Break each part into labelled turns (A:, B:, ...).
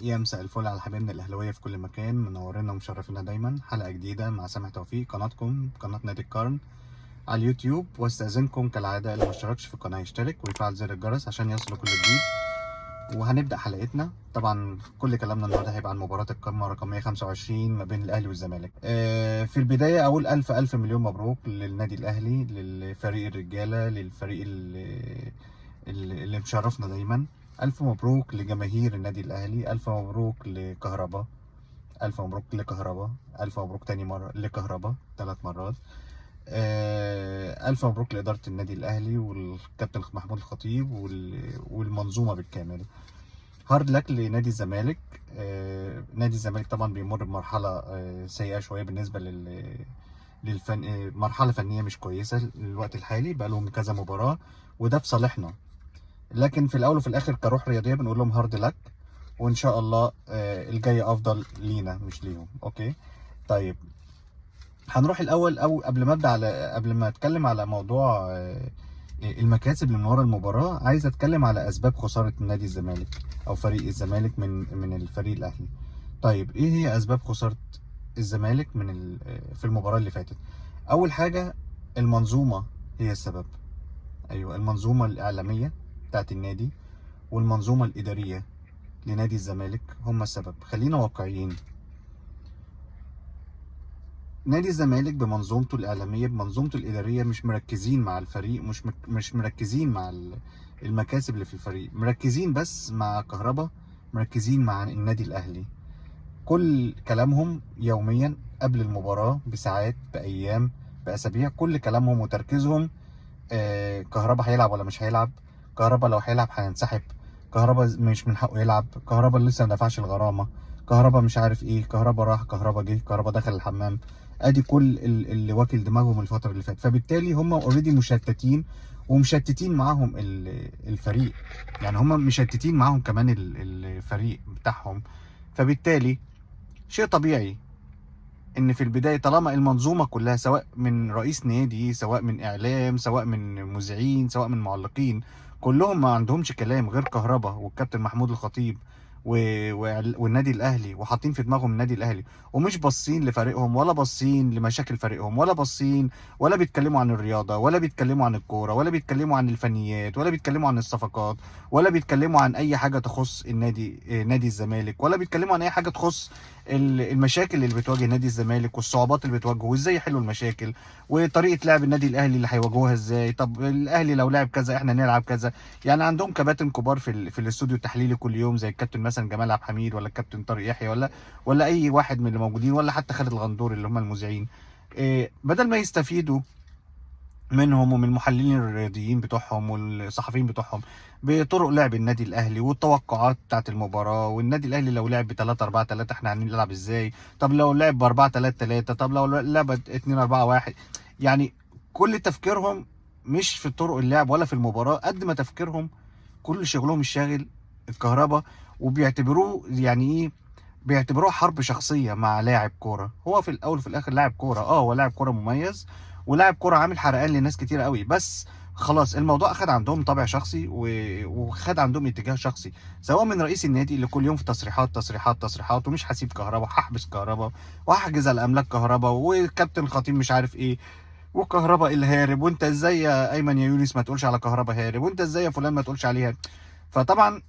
A: يا مساء الفل على حبايبنا الاهلاويه في كل مكان، منورينا ومشرفينا دايما. حلقه جديده مع سامح توفيق، قناتكم قناه نادي القرن على اليوتيوب. واستاذنكم كالعاده اللي ما اشتركش في القناه يشترك ويفعل زر الجرس عشان يصل كل جديد. وهنبدا حلقتنا. طبعا كل كلامنا النهارده هيبقى عن مباراه القمه رقم 125 ما بين الاهلي والزمالك. في البدايه اقول الف مليون مبروك للنادي الاهلي، للفريق الرجاله، للفريق اللي مشرفنا دايما. ألف مبروك لجماهير النادي الأهلي، ألف مبروك لكهربا، ألف مبروك لكهربا، ألف مبروك تاني مرة لكهربا 3 مرات. ألف مبروك لإدارة النادي الأهلي والكابتن محمود الخطيب والمنظومة بالكامل. هارد لك لنادي الزمالك. نادي الزمالك طبعا بيمر بمرحلة سيئة شوية بالنسبة مرحلة فنية مش كويسة الوقت الحالي، بقى لهم كذا مباراة وده في صالحنا. لكن في الاول وفي الاخر كروح رياضيه بنقول لهم هارد لك، وان شاء الله الجاي افضل لينا مش ليهم. اوكي طيب، هنروح الاول او قبل ما اتكلم على موضوع المكاسب اللي من ورا المباراه، عايز اتكلم على اسباب خساره نادي الزمالك او فريق الزمالك من الفريق الاهلي. طيب ايه هي اسباب خساره الزمالك في المباراه اللي فاتت؟ اول حاجه المنظومه هي السبب. ايوه، المنظومه الاعلاميه بتاعت النادي والمنظومة الإدارية لنادي الزمالك هم السبب. خلينا واقعيين، نادي الزمالك بمنظومته الإعلامية بمنظومته الإدارية مش مركزين مع الفريق، مش مركزين مع المكاسب اللي في الفريق، مركزين بس مع كهربا، مركزين مع النادي الأهلي. كل كلامهم يوميا قبل المباراة بساعات، بأيام، بأسابيع، كل كلامهم وتركيزهم كهربا هيلعب ولا مش هيلعب، كهربا لو هيلعب هينسحب، كهربا مش من حقه يلعب، كهربا لسه ما دفعش الغرامه، كهربا مش عارف ايه، كهربا راح، كهربا جه، كهربا دخل الحمام. ادي كل اللي واكل دماغهم الفتره اللي فاتت. فبالتالي هم اوريدي مشتتين، ومشتتين معاهم الفريق، يعني هم مشتتين معاهم كمان الفريق بتاعهم. فبالتالي شيء طبيعي ان في البدايه طالما المنظومه كلها، سواء من رئيس نادي، سواء من اعلام، سواء من مذيعين، سواء من معلقين، كلهم ما عندهمش كلام غير كهربا والكابتن محمود الخطيب والنادي الاهلي، وحاطين في دماغهم النادي الاهلي، ومش باصين لفريقهم ولا باصين لمشاكل فريقهم ولا باصين، ولا بيتكلموا عن الرياضه، ولا بيتكلموا عن الكوره، ولا بيتكلموا عن الفنيات، ولا بيتكلموا عن الصفقات، ولا بيتكلموا عن اي حاجه تخص نادي الزمالك، ولا بيتكلموا عن اي حاجه تخص المشاكل اللي بتواجه نادي الزمالك والصعوبات اللي بتواجهه وازاي يحلوا المشاكل، وطريقه لعب النادي الاهلي اللي هيواجهوها ازاي. طب الاهلي لو لعب كذا احنا نلعب كذا. يعني عندهم كباتن كبار في الاستوديو التحليلي كل يوم، زي الكابتن مثلا جمال عبد الحميد، ولا الكابتن طارق يحيى، ولا اي واحد من اللي موجودين، ولا حتى خالد الغندور اللي هم المذيعين. بدل ما يستفيدوا منهم ومن المحللين الرياضيين بتوعهم والصحفيين بتوعهم بطرق لعب النادي الاهلي والتوقعات بتاعت المباراه، والنادي الاهلي لو لعب ب 3-4-3 احنا هنلعب ازاي، طب لو لعب ب 4-3-3، طب لو لعب 2-4-1. يعني كل تفكيرهم مش في طرق اللعب ولا في المباراه، قد ما تفكيرهم كل شغلهم الشاغل الكهرباء. وبيعتبروه يعني ايه، بيعتبروها حرب شخصيه مع لاعب كوره. هو في الاول وفي الاخر لاعب كوره، هو لاعب كوره مميز ولاعب كوره عامل حرقان لناس كتير قوي، بس خلاص الموضوع اخد عندهم طابع شخصي وخد عندهم اتجاه شخصي، سواء من رئيس النادي اللي كل يوم في تصريحات تصريحات تصريحات، ومش هسيب كهربا، هحبس كهربا، وهحجز على املاك كهربا، والكابتن خطيب مش عارف ايه، وكهربا الهارب، وانت ازاي يا ايمن يا يونس ما تقولش على كهربا هارب، وانت ازاي يا فلان ما تقولش عليها. فطبعا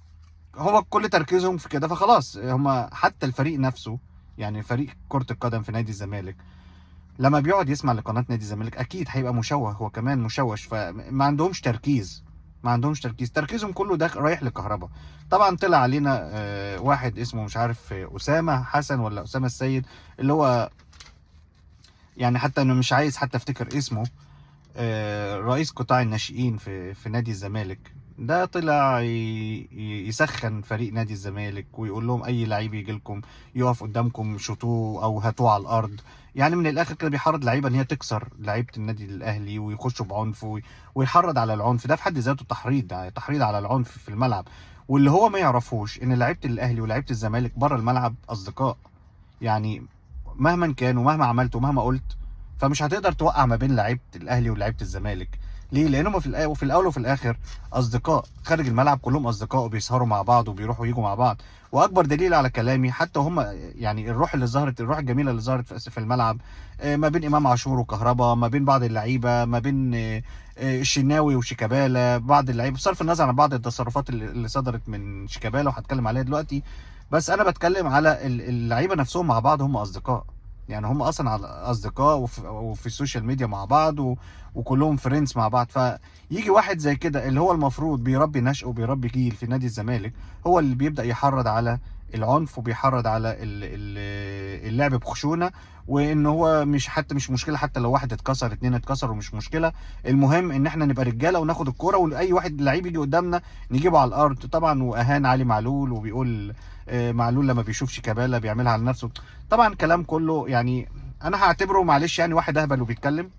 A: هو كل تركيزهم في كده، فخلاص هم حتى الفريق نفسه، يعني فريق كرة القدم في نادي الزمالك لما بيقعد يسمع لقناة نادي الزمالك اكيد هيبقى مشوه، هو كمان مشوش، فما عندهمش تركيز، ما عندهمش تركيز، تركيزهم كله ده رايح لكهربا. طبعا طلع علينا واحد اسمه مش عارف اسامة حسن ولا اسامة السيد، اللي هو يعني حتى انا مش عايز حتى افتكر اسمه، رئيس قطاع الناشئين في نادي الزمالك. ده طلع يسخن فريق نادي الزمالك ويقول لهم اي لعيب يجي لكم يقف قدامكم شوطوه او هاتوه على الارض. يعني من الاخر كده بيحرض لعيبه ان هي تكسر لعيبه النادي الاهلي ويخشوا بعنف ويحرض على العنف. ده في حد ذاته تحريض، يعني تحريض على العنف في الملعب. واللي هو ما يعرفوش ان لعيبه الاهلي ولعيبه الزمالك بره الملعب اصدقاء. يعني مهما كان ومهما عملت ومهما قلت، فمش هتقدر توقع ما بين لعيبه الاهلي ولعيبه الزمالك. ليه؟ لانهم في الاول وفي الاخر اصدقاء خارج الملعب، كلهم اصدقاء وبيسهروا مع بعض وبيروحوا ويجوا مع بعض. واكبر دليل على كلامي حتى هم، يعني الروح اللي ظهرت، الروح الجميله اللي ظهرت في الملعب، ما بين امام عاشور وكهربا، ما بين بعض اللعيبه، ما بين الشناوي وشيكابالا، بعض اللعيبه، بصرف النظر عن بعض التصرفات اللي صدرت من شيكابالا وهتكلم عليها دلوقتي. بس انا بتكلم على اللعيبه نفسهم مع بعض، هم اصدقاء. يعني هم اصلا اصدقاء وفي السوشيال ميديا مع بعض وكلهم فريندز مع بعض. فيجي واحد زي كده اللي هو المفروض بيربي نشء وبيربي جيل في نادي الزمالك، هو اللي بيبدا يحرض على العنف وبيحرض على اللعب بخشونه. وان هو مش، حتى مش مشكله حتى لو واحد اتكسر، اتنين اتكسروا، مش مشكله. المهم ان احنا نبقى رجاله وناخد الكوره، واي واحد لعيب يجي قدامنا نجيبه على الارض طبعا. واهان علي معلول وبيقول معلول لما بيشوف شيكابالا بيعملها على نفسه. طبعا كلام كله يعني انا هعتبره معلش يعني واحد اهبل وبيتكلم.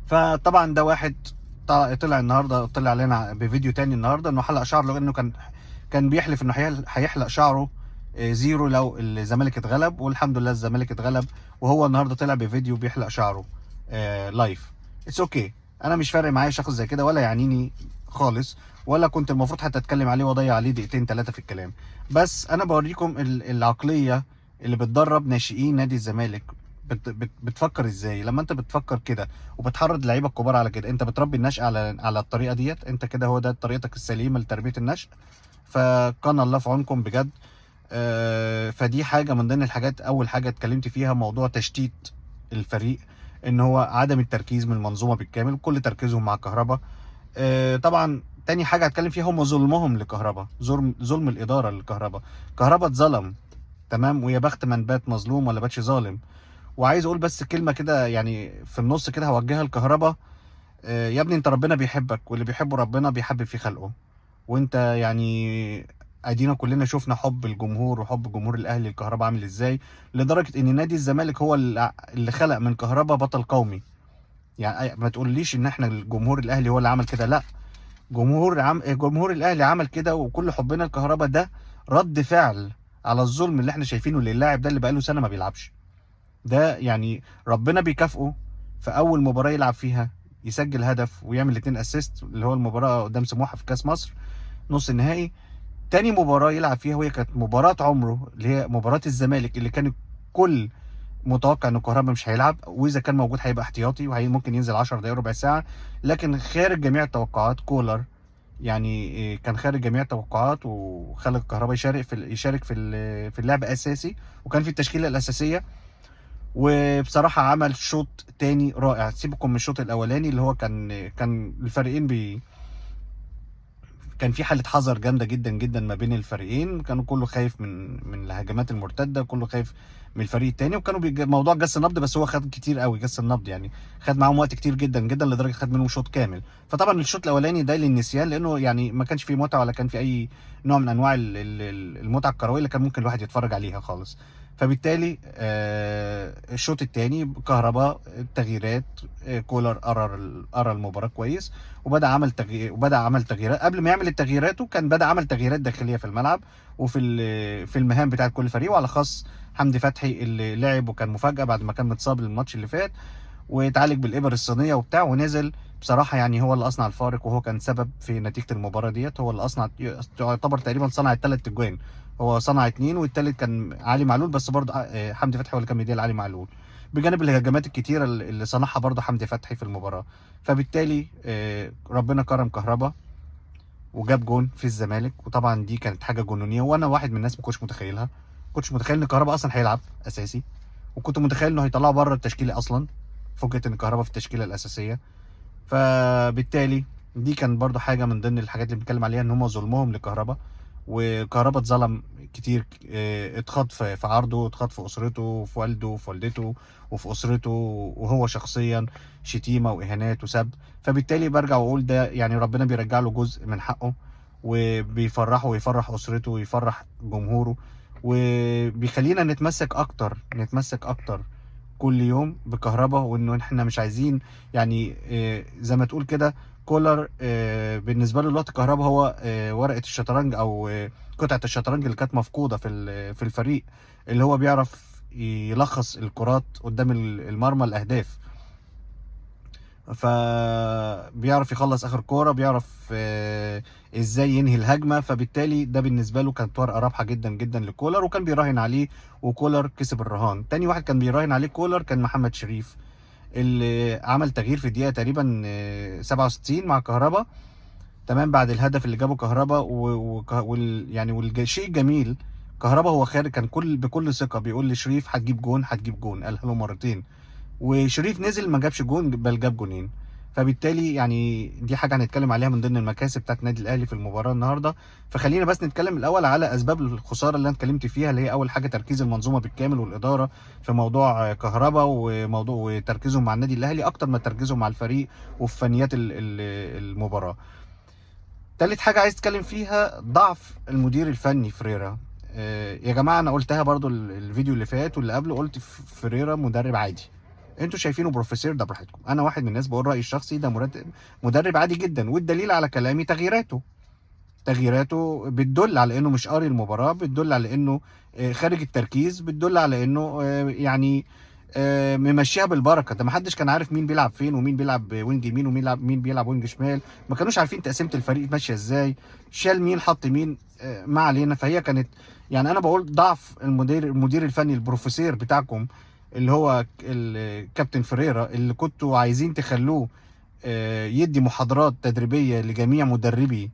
A: فطبعا ده واحد طلع النهارده، طلع علينا بفيديو تاني النهارده انه حلق شعره، لانه كان بيحلف انه هيحلق شعره زيرو لو الزمالك اتغلب، والحمد لله الزمالك اتغلب. وهو النهارده طلع بفيديو بيحلق شعره لايف. اتس اوكي. انا مش فارق معايا شخص زي كده ولا يعنيني خالص، ولا كنت المفروض حتى اتكلم عليه واضيع عليه دقيقتين ثلاثه في الكلام. بس انا بوريكم العقليه اللي بتدرب ناشئين نادي الزمالك بتفكر ازاي. لما انت بتفكر كده وبتحرض لعيبه الكبار على كده، انت بتربي النشء على الطريقه ديت. انت كده هو ده طريقتك السليمه لتربيه النشء. فكان الله في عونكم بجد. فدي حاجه من ضمن الحاجات. اول حاجه اتكلمت فيها موضوع تشتيت الفريق، ان هو عدم التركيز من المنظومه بالكامل، كل تركيزهم مع كهربا. طبعا تاني حاجه هتكلم فيها هم ظلمهم لكهربا، ظلم الاداره لكهربا. كهربا اتظلم تمام، ويا بخت من بات مظلوم ولا باتش ظالم. وعايز اقول بس كلمه كده يعني في النص كده هوجهها لكهربا. يا ابني انت ربنا بيحبك، واللي بيحبه ربنا بيحبب في خلقه. وانت يعني ادينا كلنا شفنا حب الجمهور وحب جمهور الاهلي لكهربا عامل ازاي، لدرجه ان نادي الزمالك هو اللي خلق من كهربا بطل قومي. يعني ما تقوليش ان احنا الجمهور الاهلي هو اللي عمل كده، لا. جمهور الاهلي عمل كده، وكل حبنا لكهربا ده رد فعل على الظلم اللي احنا شايفينه للاعب ده اللي بقاله سنه ما بيلعبش. ده يعني ربنا بيكافئه في اول مباراه يلعب فيها يسجل هدف ويعمل 2 اسيست، اللي هو المباراه قدام سموحه في كاس مصر نص النهائي. تاني مباراه يلعب فيها وهي كانت مباراه عمره، اللي هي مباراه الزمالك، اللي كان الكل متوقع ان كهربا مش هيلعب، واذا كان موجود هيبقى احتياطي وهي ممكن ينزل 10 دقائق ربع ساعه. لكن خارج جميع التوقعات كولر، يعني كان خارج جميع التوقعات وخلى الكهرباء يشارك في اللعب اساسي، وكان في التشكيله الاساسيه. وبصراحه عمل شوط تاني رائع. سيبكم من الشوط الاولاني اللي هو كان الفريقين كان في حاله حذر جامده جدا جدا ما بين الفريقين. كانوا كله خايف من الهجمات المرتده، كله خايف من الفريق التاني. وكانوا موضوع جس النبض، بس هو خد كتير قوي جس النبض، يعني خد معاهم وقت كتير جدا جدا لدرجه خد منهم شوط كامل. فطبعا الشوط الاولاني ده للنسيان، لانه يعني ما كانش فيه متعه ولا كان في اي نوع من انواع المتعه الكرويه اللي كان ممكن الواحد يتفرج عليها خالص. فبالتالي الشوط الثاني كهرباء التغييرات، كولر قرر المباراه كويس، وبدا عمل تغييرات. قبل ما يعمل التغييرات كان بدا عمل تغييرات داخليه في الملعب وفي المهام بتاعه كل فريق، وعلى خاص حمدي فتحي اللي لعب وكان مفاجاه بعد ما كان متصاب الماتش اللي فات واتعالج بالابر الصينيه وبتاع ونزل. بصراحه يعني هو اللي اصنع الفارق، وهو كان سبب في نتيجه المباراه ديت. هو اللي اصنع، يعتبر تقريبا صنع الثلاث اجوان. هو صنع 2 والثالث كان علي معلول، بس برضه حمدي فتحي هو اللي كان مديه لعلي معلول، بجانب الهجمات الكتيره اللي صنعها برضه حمدي فتحي في المباراه. فبالتالي ربنا كرم كهربا وجاب جون في الزمالك. وطبعا دي كانت حاجه جنونيه، وانا واحد من الناس ما كنتش متخيلها. ما كنتش متخيل ان كهربا اصلا هيلعب اساسي، وكنت متخيل انه هيطلعه بره التشكيله اصلا. فوجئت ان كهربا في التشكيله الاساسيه. فبالتالي دي كان برضو حاجه من ضمن الحاجات اللي بنتكلم عليها، ان هم ظلمهم لكهربا. وكهربا اتظلم كتير، اتخاض في عرضه، اتخاض في اسرته وفي والده وفي والدته وفي اسرته، وهو شخصيا شتيمه واهانات وسب. فبالتالي برجع واقول ده يعني ربنا بيرجع له جزء من حقه، وبيفرحه ويفرح اسرته ويفرح جمهوره، وبيخلينا نتمسك اكتر كل يوم بكهربا. وانه احنا مش عايزين يعني زي ما تقول كده كولر بالنسبه له الوقت كهربا هو ورقه الشطرنج، او قطعه الشطرنج اللي كانت مفقوده في الفريق، اللي هو بيعرف يلخص الكرات قدام المرمى الاهداف. فبيعرف يخلص اخر كوره، بيعرف ازاي ينهي الهجمه. فبالتالي ده بالنسبه له كانت ورقه رابحه جدا جدا لكولر، وكان بيراهن عليه وكولر كسب الرهان. تاني واحد كان بيراهن عليه كولر كان محمد شريف، اللي عمل تغيير في الدقيقه تقريبا 67 مع كهربا، تمام، بعد الهدف اللي جابه كهربا. يعني والشيء الجميل، كهربا هو خارج كان بكل ثقه بيقول لشريف هتجيب جون هتجيب جون، قالها له مرتين، وشريف نزل ما جابش جون بل جاب جونين. فبالتالي يعني دي حاجه هنتكلم عليها من ضمن المكاسب بتاعت النادي الاهلي في المباراه النهارده. فخلينا بس نتكلم الاول على اسباب الخساره اللي انا اتكلمت فيها، اللي هي اول حاجه تركيز المنظومه بالكامل والاداره في موضوع كهربا، وموضوع وتركيزهم مع النادي الاهلي اكتر ما تركيزهم مع الفريق وفي فنيات المباراه. تالت حاجه عايز اتكلم فيها ضعف المدير الفني فريرا. يا جماعه انا قلتها برضو الفيديو اللي فات واللي قبله، قلت فريرا مدرب عادي، انتوا شايفينه بروفيسور ده براحتكم، انا واحد من الناس بقول رايي الشخصي، ده مدرب عادي جدا. والدليل على كلامي تغييراته بتدل على انه مش قاري المباراه، بتدل على انه خارج التركيز، بتدل على انه يعني ممشيها بالبركه. ده ما حدش كان عارف مين بيلعب فين ومين بيلعب وينج يمين ومين بيلعب وينج شمال، ما كانوش عارفين تقسيمه الفريق ماشيه ازاي، شال مين حط مين، ما علينا. فهي كانت يعني انا بقول ضعف المدير الفني البروفيسور بتاعكم، اللي هو الكابتن فريرا، اللي كنتوا عايزين تخلوه يدي محاضرات تدريبيه لجميع مدربي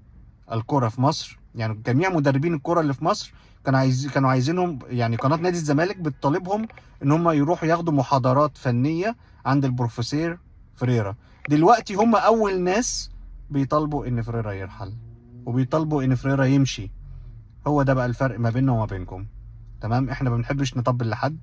A: الكرة في مصر. يعني جميع مدربين الكرة اللي في مصر كانوا عايزينهم، يعني قناة نادي الزمالك بتطالبهم ان هم يروحوا ياخدوا محاضرات فنية عند البروفيسور فريرا. دلوقتي هم اول ناس بيطالبوا ان فريرا يرحل، وبيطالبوا ان فريرا يمشي. هو ده بقى الفرق ما بيننا وما بينكم، تمام. احنا ما بنحبش نطبل لحد،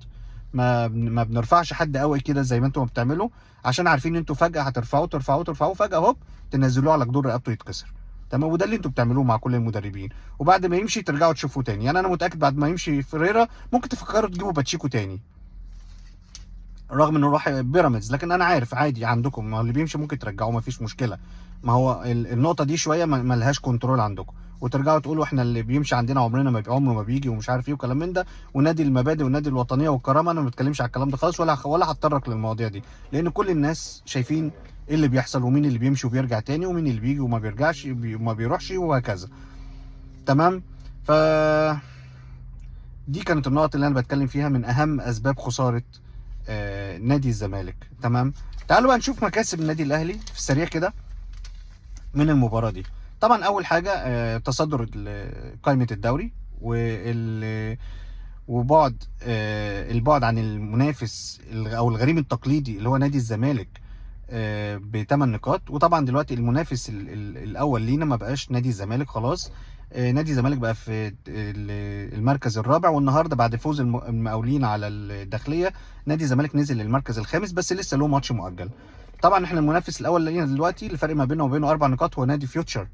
A: ما بنرفعش حد قوي كده زي ما انتم بتعملوا، عشان عارفين ان انتوا فجأة ترفعوا فجأة هوب تنزلوه على جدور رقبته يتكسر، تمام. وده اللي انتوا بتعملوه مع كل المدربين، وبعد ما يمشي ترجعوا تشوفوه تاني. يعني انا متاكد بعد ما يمشي فريرا ممكن تفكروا تجيبوا باتشيكو تاني، رغم انه راح بيراميدز، لكن انا عارف عادي عندكم، ما هو اللي بيمشي ممكن ترجعوه ما فيش مشكله. ما هو النقطه دي شويه ما لهاش كنترول عندكم، وترجعوا تقولوا احنا اللي بيمشي عندنا عمره ما بيجي ومش عارف ايه وكلام من ده، ونادي المبادئ والنادي الوطنيه والكرامه. انا ما بتكلمش على الكلام ده خالص، ولا هتطرق للمواضيع دي، لان كل الناس شايفين ايه اللي بيحصل، ومين اللي بيمشي وبيرجع تاني، ومين اللي بيجي وما بيرجعش وما بيروحش وهكذا، تمام. ف دي كانت النقط اللي انا بتكلم فيها من اهم اسباب خساره نادي الزمالك، تمام. تعالوا بقى نشوف مكاسب النادي الاهلي في السريع كده من المباراه دي. طبعا اول حاجه تصدر قائمه الدوري، وبعد البعد عن المنافس او الغريم التقليدي اللي هو نادي الزمالك ب8 نقاط. وطبعا دلوقتي المنافس الاول لينا ما بقاش نادي الزمالك خلاص، نادي الزمالك بقى في المركز الرابع، والنهارده بعد فوز المقاولين على الداخليه نادي الزمالك نزل للمركز الخامس، بس لسه له ماتش مؤجل. طبعا احنا المنافس الاول لينا دلوقتي الفرق ما بينه وبينه 4 نقاط هو نادي فيوتشر،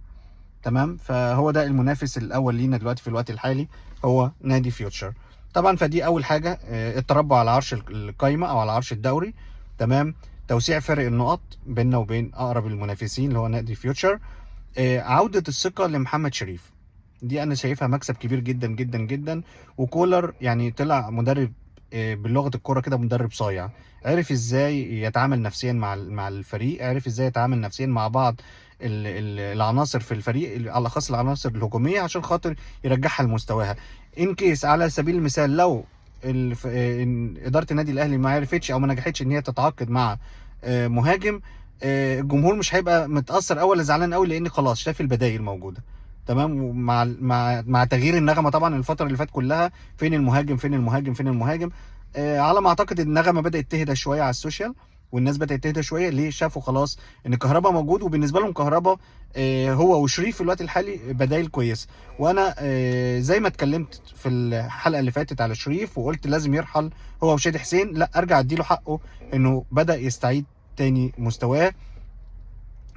A: تمام. فهو ده المنافس الاول لينا دلوقتي في الوقت الحالي هو نادي فيوتشر. طبعا فدي اول حاجه، التربع على عرش القايمه او على عرش الدوري، تمام. توسيع فرق النقط بيننا وبين اقرب المنافسين اللي هو نادي فيوتشر، عوده الثقه لمحمد شريف، دي انا شايفها مكسب كبير جدا جدا جدا. وكولر يعني طلع مدرب بلغه الكوره كده مدرب صايع، عرف ازاي يتعامل نفسيا مع الفريق، عرف ازاي يتعامل نفسيا مع بعض العناصر في الفريق، على خاص العناصر الهجوميه، عشان خاطر يرجعها لمستواها. ان كيس على سبيل المثال لو اداره النادي الاهلي ما عرفتش او ما نجحتش ان هي تتعاقد مع مهاجم، الجمهور مش هيبقى متاثر او ولا زعلان قوي، لان خلاص شاف البدائل موجوده، تمام. ومع تغيير النغمه طبعا الفتره اللي فاتت كلها، فين المهاجم فين المهاجم فين المهاجم، على ما اعتقد النغمه بدات تهدى شويه على السوشيال، والناس بدات تهدى شويه. ليه؟ شافوا خلاص ان كهربا موجود، وبالنسبه لهم كهربا هو وشريف في الوقت الحالي بدايل كويسه. وانا زي ما اتكلمت في الحلقه اللي فاتت على شريف وقلت لازم يرحل هو وشادي حسين، لا ارجع اديله حقه انه بدا يستعيد تاني مستواه.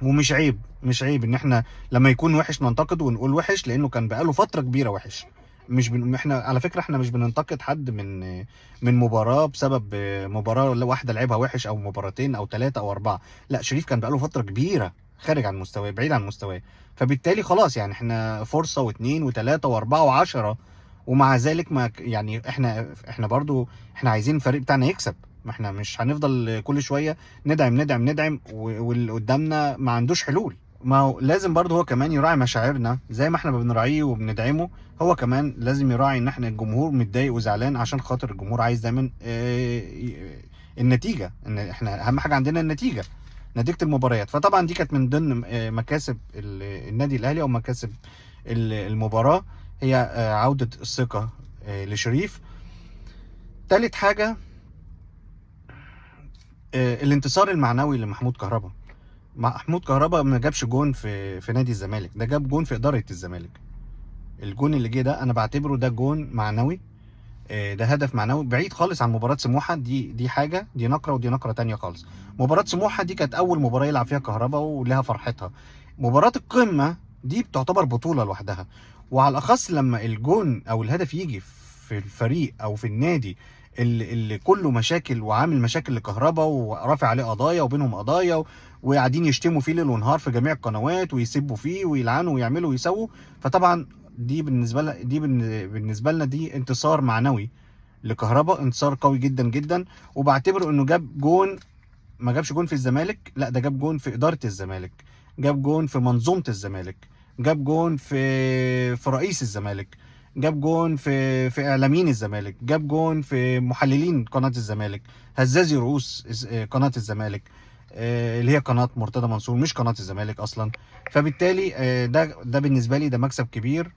A: ومش عيب مش عيب ان احنا لما يكون وحش ننتقده ونقول وحش، لانه كان بقاله فتره كبيره وحش. مش احنا على فكره احنا مش بننتقد حد من مباراه بسبب مباراه واحده لعبها وحش او مباراتين او 3 او 4، لا شريف كان بقاله فتره كبيره خارج عن مستواه، بعيد عن مستواه. فبالتالي خلاص يعني احنا فرصه واثنين وثلاثه واربعه وعشرة، ومع ذلك ما يعني احنا برضو احنا عايزين الفريق بتاعنا يكسب، ما احنا مش هنفضل كل شويه ندعم ندعم ندعم واللي قدامنا ما عندوش حلول. ما هو لازم برضه هو كمان يراعي مشاعرنا زي ما احنا بنراعيه وبندعمه. هو كمان لازم يراعي ان احنا الجمهور متضايق وزعلان، عشان خاطر الجمهور عايز دايما النتيجه، ان احنا اهم حاجه عندنا النتيجه، نتيجه المباريات. فطبعا دي كانت من ضمن مكاسب النادي الاهلي او مكاسب المباراه، هي عوده الثقه لشريف. تالت حاجه الانتصار المعنوي لمحمود كهربا. محمود كهربا ما جابش جون في نادي الزمالك، ده جاب جون في اداره الزمالك. الجون اللي جه ده انا بعتبره ده جون معنوي، ده هدف معنوي بعيد خالص عن مباراه سموحه. دي حاجه، دي نقره ودي نقره تانية خالص. مباراه سموحه دي كانت اول مباراه يلعب فيها كهربا ولها فرحتها. مباراه القمه دي بتعتبر بطوله لوحدها، وعلى الاخص لما الجون او الهدف يجي في الفريق او في النادي اللي كله مشاكل وعامل مشاكل لكهربا ورافع عليه قضايا وبينهم قضايا وقاعدين يشتموا فيه ليل ونهار في جميع القنوات ويسبوا فيه ويلعنوا ويعملوا ويسووا. فطبعا دي بالنسبه لنا دي انتصار معنوي لكهربا، انتصار قوي جدا جدا. وبعتبره انه جاب جون، ما جابش جون في الزمالك، لا ده جاب جون في اداره الزمالك، جاب جون في منظومه الزمالك، جاب جون في رئيس الزمالك، جاب جون في اعلاميين الزمالك، جاب جون في محللين قناه الزمالك، هزازي رؤوس قناه الزمالك اللي هي قناه مرتضى منصور مش قناه الزمالك اصلا. فبالتالي ده بالنسبه لي ده مكسب كبير،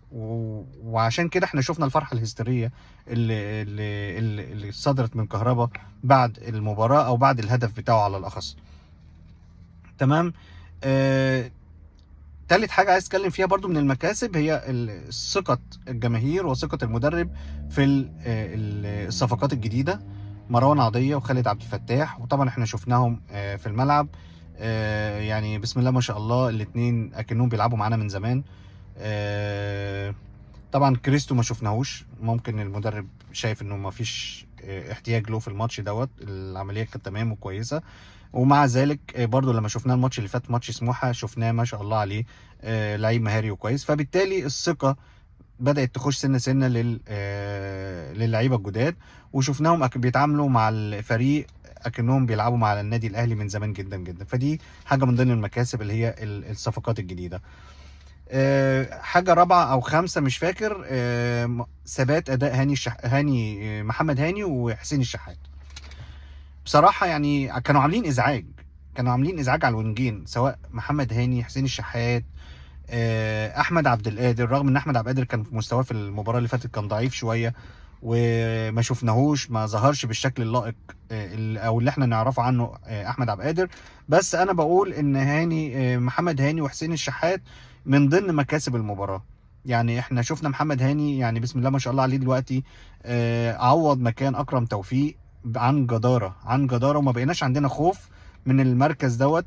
A: وعشان كده احنا شفنا الفرحه الهستيريه اللي صدرت من كهربا بعد المباراه او بعد الهدف بتاعه على الاخص. تمام. تالت حاجه عايز اتكلم فيها برضو من المكاسب هي ثقه الجماهير وثقه المدرب في الصفقات الجديده، مروان عطيه وخالد عبد الفتاح. وطبعا احنا شفناهم في الملعب، يعني بسم الله ما شاء الله الاثنين اكنهم بيلعبوا معانا من زمان. طبعا كريستو ما شفناهوش، ممكن المدرب شايف انه ما فيش احتياج له في الماتش دوت، العمليه كانت تمام وكويسه. ومع ذلك برضو لما شفناه الماتش اللي فات ماتش سموحه شفناه ما شاء الله عليه لعيب مهاري وكويس. فبالتالي الثقه بدات تخش سنه سنه للعيبه الجداد، وشفناهم بيتعاملوا مع الفريق اكنهم بيلعبوا مع النادي الاهلي من زمان جدا جدا. فدي حاجه من ضمن المكاسب اللي هي الصفقات الجديده. حاجه رابعه او خامسه مش فاكر، ثبات اداء هاني محمد هاني وحسين الشحات. بصراحه يعني كانوا عاملين ازعاج، على الوينجين، سواء محمد هاني حسين الشحات احمد عبد القادر. رغم ان احمد عبد القادر كان في مستواه في المباراه اللي فاتت كان ضعيف شويه وما شفناهوش، ما ظهرش بالشكل اللائق او اللي احنا نعرفه عنه احمد عبد القادر. بس انا بقول ان هاني محمد هاني وحسين الشحات من ضمن مكاسب المباراه. يعني احنا شفنا محمد هاني يعني بسم الله ما شاء الله عليه دلوقتي عوض مكان اكرم توفيق عن جداره، وما بقيناش عندنا خوف من المركز دوت،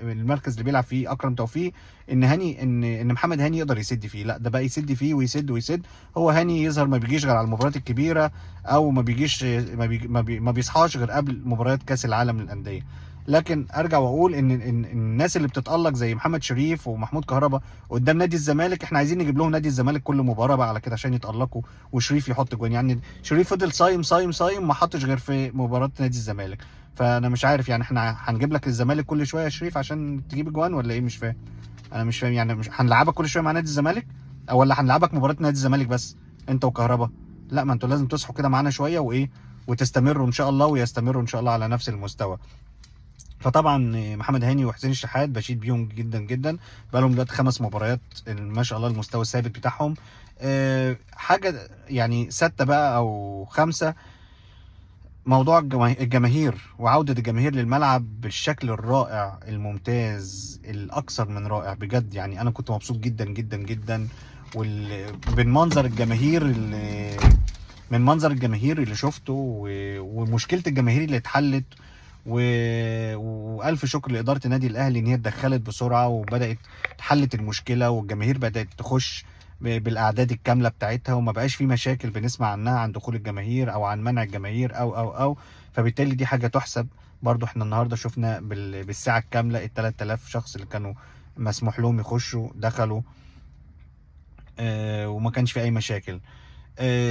A: المركز اللي بيلعب فيه اكرم توفيق، ان محمد هاني يقدر يسد فيه. لا ده بقى يسد فيه ويسد. هو هاني يظهر ما بيجيش غير على المباريات الكبيره، او ما بيجيش ما بيصحاش غير قبل مباريات كاس العالم للانديه. لكن ارجع واقول ان الناس اللي بتتالق زي محمد شريف ومحمود كهربا قدام نادي الزمالك، احنا عايزين نجيب لهم نادي الزمالك كل مباراه بقى على كده عشان يتالقوا وشريف يحط جوان. يعني شريف فضل صايم صايم صايم ما حطش غير في مباراه نادي الزمالك. فانا مش عارف يعني احنا هنجيب لك الزمالك كل شويه يا شريف عشان تجيب جوان ولا ايه؟ مش فاهم. انا مش فاهم يعني، مش هنلعبك كل شويه مع نادي الزمالك او ولا هنلعبك مباراه نادي الزمالك بس انت وكهربا؟ لا ما انتوا لازم تصحوا كده معانا شويه وايه وتستمروا ان شاء الله، ويستمروا ان شاء الله على نفس المستوى. فطبعا محمد هاني وحسين الشحات بشيد بيهم جدا جدا، بقى لهم دلوقتي 5 مباريات ما شاء الله المستوى الثابت بتاعهم. حاجه يعني 6 بقى او 5، موضوع الجماهير وعودة الجماهير للملعب بالشكل الرائع الممتاز الأكثر من رائع بجد. يعني أنا كنت مبسوط جدا جدا جدا من منظر الجماهير اللي شفته ومشكلة الجماهير اللي اتحلت والف شكر لاداره النادي الاهلي ان هي اتدخلت بسرعه وبدات حلت المشكله، والجماهير بدات تخش بالاعداد الكامله بتاعتها، وما بقاش في مشاكل بنسمع عنها عن دخول الجماهير او عن منع الجماهير او فبالتالي دي حاجه تحسب. برضو احنا النهارده شفنا بالساعه الكامله ال 3000 شخص اللي كانوا مسموح لهم يخشوا دخلوا وما كانش في اي مشاكل.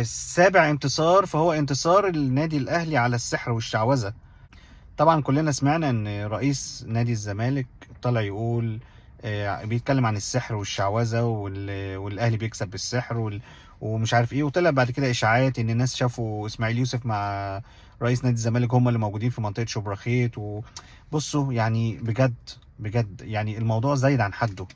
A: سابع انتصار، فهو انتصار النادي الاهلي على السحر والشعوذه. طبعا كلنا سمعنا ان رئيس نادي الزمالك طلع يقول بيتكلم عن السحر والشعوذه والاهلي بيكسب بالسحر ومش عارف ايه، وطلع بعد كده اشاعات ان الناس شافوا اسماعيل يوسف مع رئيس نادي الزمالك هم اللي موجودين في منطقه شبرخيت. وبصوا يعني بجد بجد يعني الموضوع زايد عن حده،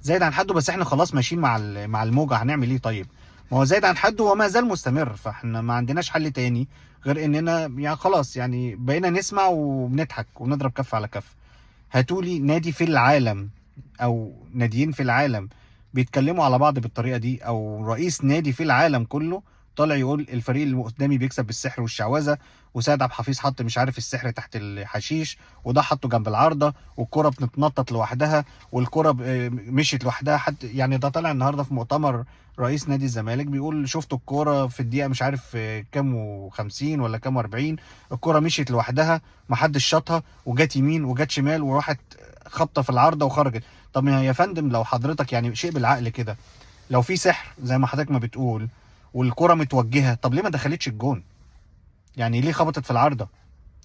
A: زايد عن حده، بس احنا خلاص ماشيين مع الموجه، هنعمل ايه طيب؟ ما هو زايد عن حده وما زال مستمر، فاحنا ما عندناش حل تاني غير اننا يعني خلاص يعني بقينا نسمع وبنضحك ونضرب كف على كف. هاتولي نادي في العالم او ناديين في العالم بيتكلموا على بعض بالطريقه دي، او رئيس نادي في العالم كله طالع يقول الفريق اللي قدامي بيكسب بالسحر والشعوذه، وسيد عبد الحفيظ حط مش عارف السحر تحت الحشيش، وده حطه جنب العارضه، والكره بتتنطط لوحدها، والكره مشيت لوحدها. حد يعني ده طالع النهارده في مؤتمر رئيس نادي الزمالك بيقول شفتوا الكوره في الدقيقه مش عارف كام و50 ولا كام و40، الكوره مشيت لوحدها، محدش شاطها، وجت يمين وجت شمال وراحت خبطه في العارضه وخرجت. طب يا فندم لو حضرتك يعني شيء بالعقل كده، لو في سحر زي ما حضرتك ما بتقول والكره متوجهه، طب ليه ما دخلتش الجون؟ يعني ليه خبطت في العارضه؟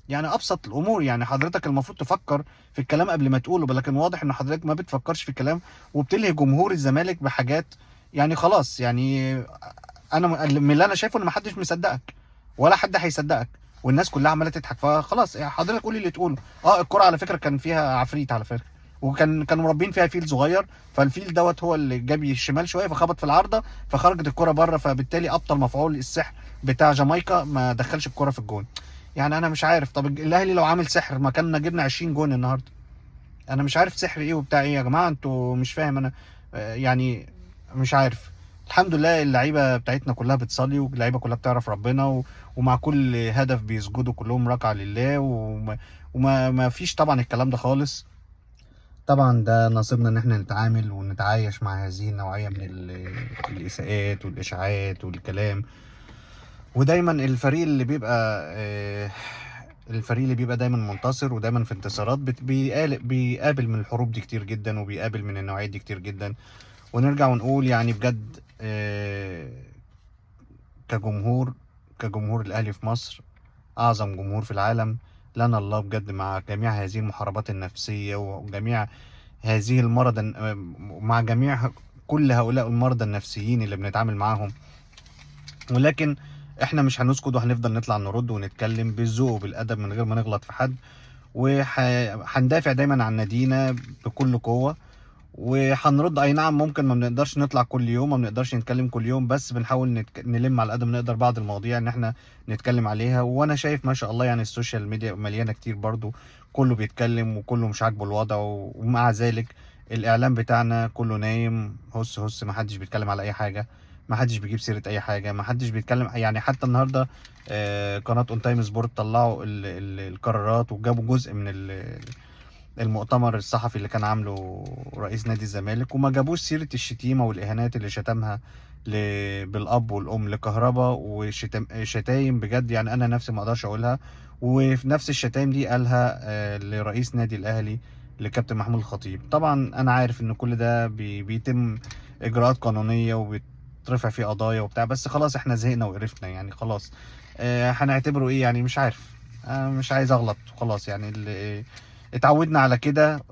A: يعني ابسط الامور، يعني حضرتك المفروض تفكر في الكلام قبل ما تقوله، لكن واضح ان حضرتك ما بتفكرش في الكلام وبتلهي جمهور الزمالك بحاجات. يعني خلاص يعني انا من اللي انا شايفه ان ما حدش مصدقك ولا حد هيصدقك، والناس كلها عماله تضحك، فخلاص يعني حضرتك قولي اللي تقوله. الكره على فكره كان فيها عفريت على فكره، كانوا مربين فيها فيل صغير، فالفيل دوت هو اللي جاب الشمال شويه فخبط في العارضه فخرجت الكره بره، فبالتالي ابطل مفعول السحر بتاع جامايكا ما دخلش الكره في الجون. يعني انا مش عارف، طب الاهلي لو عامل سحر ما كنا جبنا 20 جون النهارده؟ انا مش عارف سحر ايه وبتاع ايه يا جماعه، انتوا مش فاهم انا يعني مش عارف. الحمد لله اللعيبه بتاعتنا كلها بتصلي، واللعيبه كلها بتعرف ربنا ومع كل هدف بيسجدوا كلهم ركعه لله، وما فيش طبعا الكلام ده خالص. طبعا ده نصيبنا ان احنا نتعامل ونتعايش مع هذه النوعيه من الاساءات والاشاعات والكلام. ودايما الفريق اللي بيبقى دايما منتصر ودايما في انتصارات بيقابل من الحروب دي كتير جدا، وبيقابل من النوعيات دي كتير جدا. ونرجع ونقول يعني بجد كجمهور كجمهور الاهلي في مصر، اعظم جمهور في العالم، لنا الله بجد مع جميع هذه المحاربات النفسية وجميع هذه المرض، مع جميع كل هؤلاء المرضى النفسيين اللي بنتعامل معاهم. ولكن احنا مش هنسكت، وهنفضل نطلع نرد ونتكلم بالذوق وبالادب من غير ما نغلط في حد، وهندافع دايما عن نادينا بكل قوة، وهنرد. اي نعم ممكن ما بنقدرش نطلع كل يوم، ما بنقدرش نتكلم كل يوم، بس بنحاول نلم على قد ما نقدر بعض المواضيع ان احنا نتكلم عليها. وانا شايف ما شاء الله يعني السوشيال ميديا مليانة كتير برضو، كله بيتكلم وكله مش عاجبه الوضع، ومع ذلك الاعلام بتاعنا كله نايم هس هس، ما حدش بيتكلم على اي حاجة، ما حدش بيجيب سيرة اي حاجة، ما حدش بيتكلم. يعني حتى النهاردة قناة اون تايم سبورت طلعوا القرارات وجابوا جزء من المؤتمر الصحفي اللي كان عامله رئيس نادي الزمالك، وما جابوش سيرة الشتيمة والإهانات اللي شتمها بالأب والأم لكهربا، وشتايم بجد يعني أنا نفسي ما أقدرش أقولها. وفي نفس الشتايم دي قالها لرئيس نادي الأهلي لكابتن محمود الخطيب. طبعا أنا عارف إن كل ده بيتم إجراءات قانونية وبيترفع فيه قضايا وبتاع، بس خلاص إحنا زهقنا وقرفنا يعني خلاص. هنعتبره إيه يعني؟ مش عارف، مش عايز أغلط خلاص يعني. اتعودنا على كده،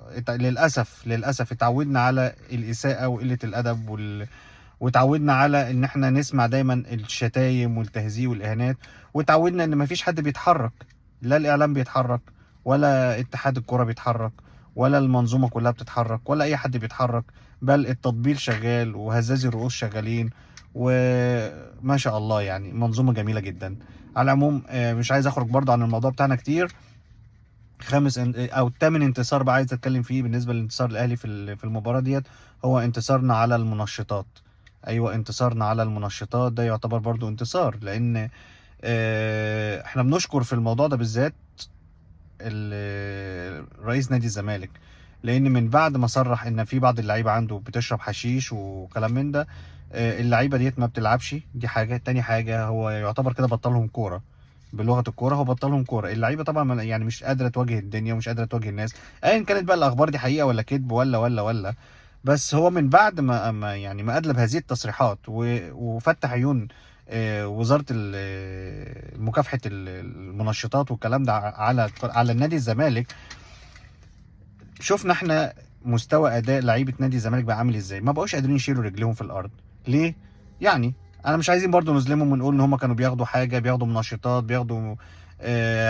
A: للاسف اتعودنا على الاساءه وقله الادب واتعودنا على ان احنا نسمع دايما الشتايم والتهزيء والاهانات، واتعودنا ان مفيش حد بيتحرك، لا الاعلام بيتحرك، ولا اتحاد الكره بيتحرك، ولا المنظومه كلها بتتحرك، ولا اي حد بيتحرك، بل التطبيل شغال وهزازي الرؤوس شغالين، وما شاء الله يعني منظومه جميله جدا. على العموم مش عايز اخرج برضه عن الموضوع بتاعنا كتير. او الثامن انتصار بقى عايز اتكلم فيه بالنسبه للانتصار الاهلي في المباراه ديت، هو انتصارنا على المنشطات. ايوه انتصارنا على المنشطات ده يعتبر برضو انتصار، لان احنا بنشكر في الموضوع ده بالذات رئيس نادي الزمالك، لان من بعد ما صرح ان في بعض اللعيبه عنده بتشرب حشيش وكلام من ده، اللعيبه ديت ما بتلعبش. دي حاجه، تاني حاجه هو يعتبر كده بطلهم كوره، بلغه الكوره هو بطلهم كوره. اللعيبه طبعا يعني مش قادره تواجه الدنيا ومش قادره تواجه الناس، ايا كانت بقى الاخبار دي حقيقه ولا كذب ولا. بس هو من بعد ما يعني ما ادلب هذه التصريحات وفتح عيون وزاره مكافحه المنشطات والكلام ده على النادي الزمالك، شفنا احنا مستوى اداء لعيبه نادي الزمالك بقى عامل ازاي. ما بقوش قادرين يشيلوا رجليهم في الارض. ليه؟ يعني انا مش عايزين برضو نظلمهم ونقول ان هم كانوا بياخدوا حاجه، بياخدوا منشطات، بياخدوا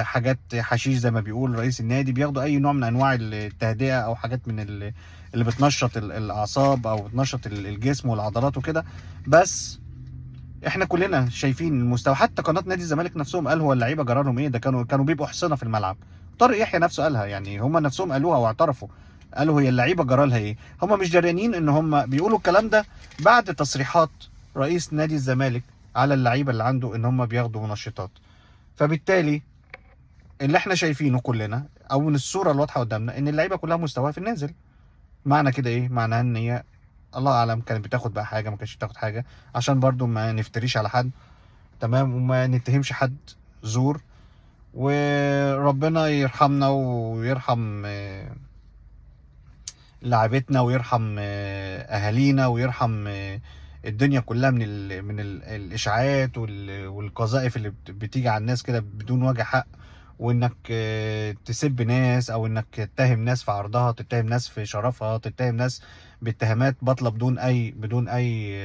A: حاجات حشيش زي ما بيقول رئيس النادي، بياخدوا اي نوع من انواع التهدئه او حاجات من اللي بتنشط الاعصاب او بتنشط الجسم والعضلات وكده. بس احنا كلنا شايفين المستوى. حتى قناه نادي الزمالك نفسهم قال هو اللعيبه جرى لهم ايه، ده كانوا بيبقوا حصنه في الملعب. طارق يحيى نفسه قالها، يعني هم نفسهم قالوها واعترفوا، قالوا هي اللعيبه جرى لها ايه. هم مش دريانين ان هم بيقولوا الكلام ده بعد تصريحات رئيس نادي الزمالك على اللعيبه اللي عنده ان هم بياخدوا منشطات. فبالتالي اللي احنا شايفينه كلنا او من الصوره الواضحه قدامنا ان اللعيبه كلها مستواها في النازل. معنى كده ايه؟ معناها ان هي الله اعلم كانت بتاخد بقى حاجه، ما كانتش بتاخد حاجه، عشان برضو ما نفتريش على حد، تمام، وما نتهمش حد زور. وربنا يرحمنا ويرحم لاعبتنا ويرحم اهالينا ويرحم الدنيا كلها من الاشاعات والقذائف اللي بتيجي على الناس كده بدون وجه حق، وانك تسب ناس او انك تتهم ناس في عرضها، تتهم ناس في شرفها، تتهم ناس باتهامات باطله بدون اي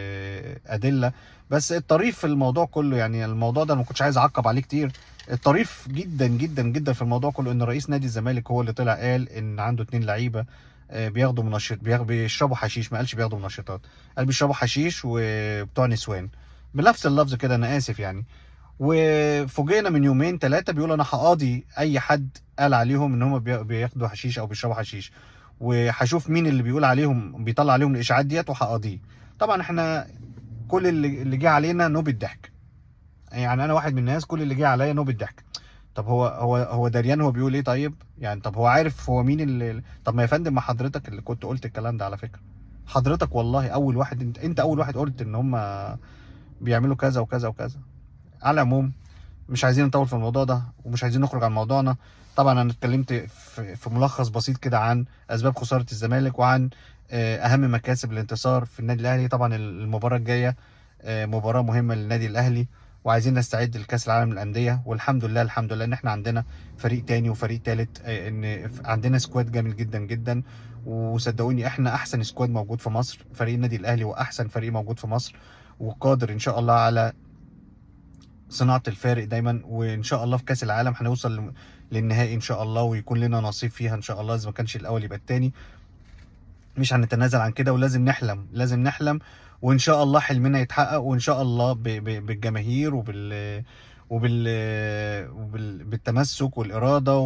A: ادله. بس الطريف في الموضوع كله، يعني الموضوع ده ما كنتش عايز اعقب عليه كتير، الطريف جدا جدا جدا في الموضوع كله ان رئيس نادي الزمالك هو اللي طلع قال ان عنده 2 لعيبه بياخدوا بيشربوا حشيش. ما قالش بياخدوا منشطات، قال بيشربوا حشيش وبتوع نسوان، بنفس اللفظ كده، انا اسف يعني. وفوجئنا من يومين 3 بيقولوا انا هقاضي اي حد قال عليهم ان هم بياخدوا حشيش او بيشربوا حشيش، وهشوف مين اللي بيقول عليهم بيطلع عليهم الاشاعات ديت وهقاضيه. طبعا احنا كل اللي جه علينا نوبة ضحك، يعني انا واحد من الناس كل اللي جه عليا نوبة ضحك. طب هو دريان هو بيقول ايه؟ طيب يعني طب هو عارف هو مين اللي؟ طب ما يا فندم، ما حضرتك اللي كنت قلت الكلام ده على فكره، حضرتك والله اول واحد، انت اول واحد قلت ان هم بيعملوا كذا وكذا وكذا. على العموم مش عايزين نطول في الموضوع ده ومش عايزين نخرج عن موضوعنا. طبعا انا اتكلمت في ملخص بسيط كده عن اسباب خساره الزمالك وعن اهم مكاسب الانتصار في النادي الاهلي. طبعا المباراه الجايه مباراه مهمه للنادي الاهلي، وعايزين نستعد لكاس العالم للانديه. والحمد لله الحمد لله ان احنا عندنا فريق تاني وفريق تالت، ان عندنا سكواد جامد جدا جدا. وصدقوني احنا احسن سكواد موجود في مصر، فريق النادي الاهلي واحسن فريق موجود في مصر، وقادر ان شاء الله على صناعة الفارق دايما. وان شاء الله في كاس العالم هنوصل للنهائي ان شاء الله، ويكون لنا نصيب فيها ان شاء الله، اذا ما كانش الاول يبقى التاني. مش هنتنازل عن كده، ولازم نحلم، لازم نحلم، وان شاء الله حلمنا يتحقق. وان شاء الله بالجماهير بالتمسك والاراده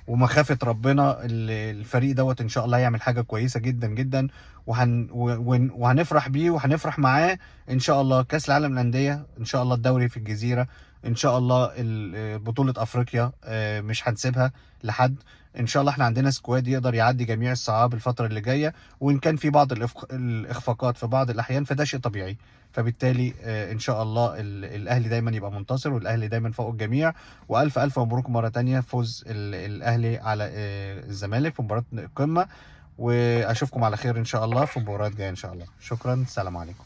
A: ومخافه ربنا الفريق دوت ان شاء الله يعمل حاجه كويسه جدا جدا. وهنفرح بيه وهنفرح معاه ان شاء الله. كاس العالم للانديه ان شاء الله، الدوري في الجزيره ان شاء الله، بطوله افريقيا مش هنسيبها لحد. ان شاء الله احنا عندنا سكواد يقدر يعدي جميع الصعاب الفتره اللي جايه، وان كان في بعض الاخفاقات في بعض الاحيان فده شيء طبيعي. فبالتالي ان شاء الله الاهلي دايما يبقى منتصر، والاهلي دايما فوق الجميع. والف الف مبروك مره تانية فوز الاهلي على الزمالك في مباراه القمه. واشوفكم على خير ان شاء الله في مباريات جايه ان شاء الله. شكرا، السلام عليكم.